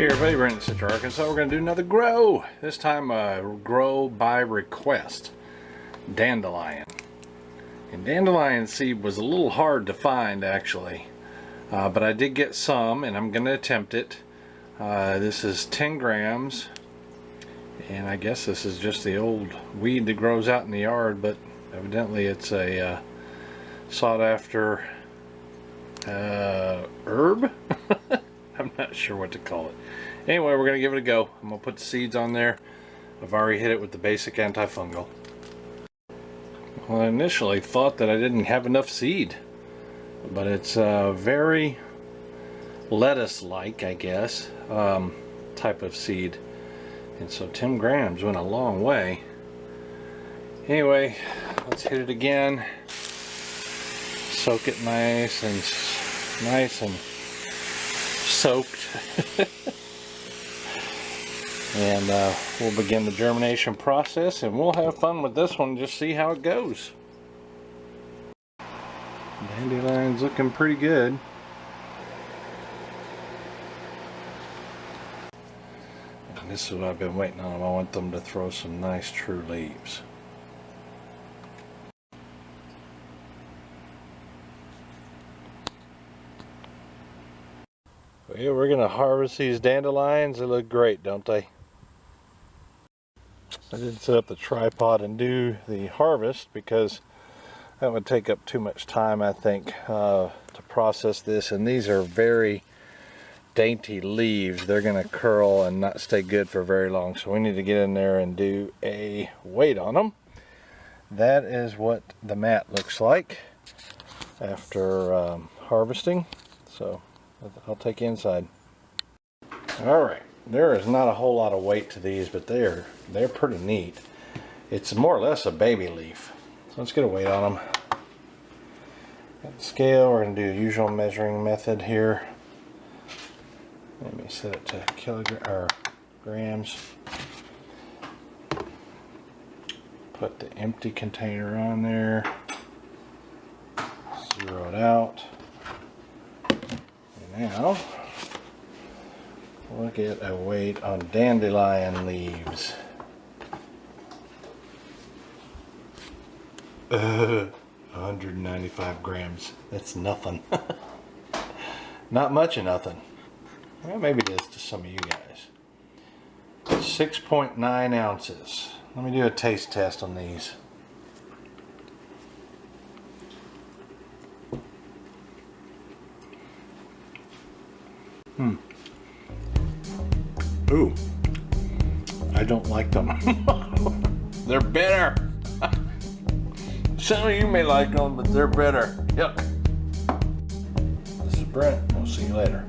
Hey everybody, Brent in Central Arkansas. We're going to do another grow. This time grow by request. Dandelion. And dandelion seed was a little hard to find actually. But I did get some and I'm going to attempt it. This is 10 grams. And I guess this is just the old weed that grows out in the yard, but evidently it's a sought after herb. I'm not sure what to call it. Anyway, we're going to give it a go. I'm going to put the seeds on there. I've already hit it with the basic antifungal. Well, I initially thought that I didn't have enough seed, but it's very lettuce-like, I guess, type of seed. And so 10 grams went a long way. Anyway, let's hit it again. Soak it nice and soaked. And we'll begin the germination process and we'll have fun with this one, just see how it goes. Dandelion's looking pretty good. And this is what I've been waiting on. I want them to throw some nice true leaves. Yeah, we're going to harvest these dandelions. They look great, don't they? I didn't set up the tripod and do the harvest because that would take up too much time, I think, to process this. And these are very dainty leaves. They're going to curl and not stay good for very long. So we need to get in there and do a weight on them. That is what the mat looks like after harvesting. So I'll take you inside. Alright, there is not a whole lot of weight to these, but they're pretty neat. It's more or less a baby leaf. So let's get a weight on them. Got the scale. We're going to do the usual measuring method here. Let me set it to grams. Put the empty container on there. Zero it out. Now, we'll get a weight on dandelion leaves. 195 grams. That's nothing. Not much of nothing. Well, maybe it is to some of you guys. 6.9 ounces. Let me do a taste test on these. Ooh, I don't like them. They're bitter. Some of you may like them, but they're bitter. Yuck. This is Brent. We'll see you later.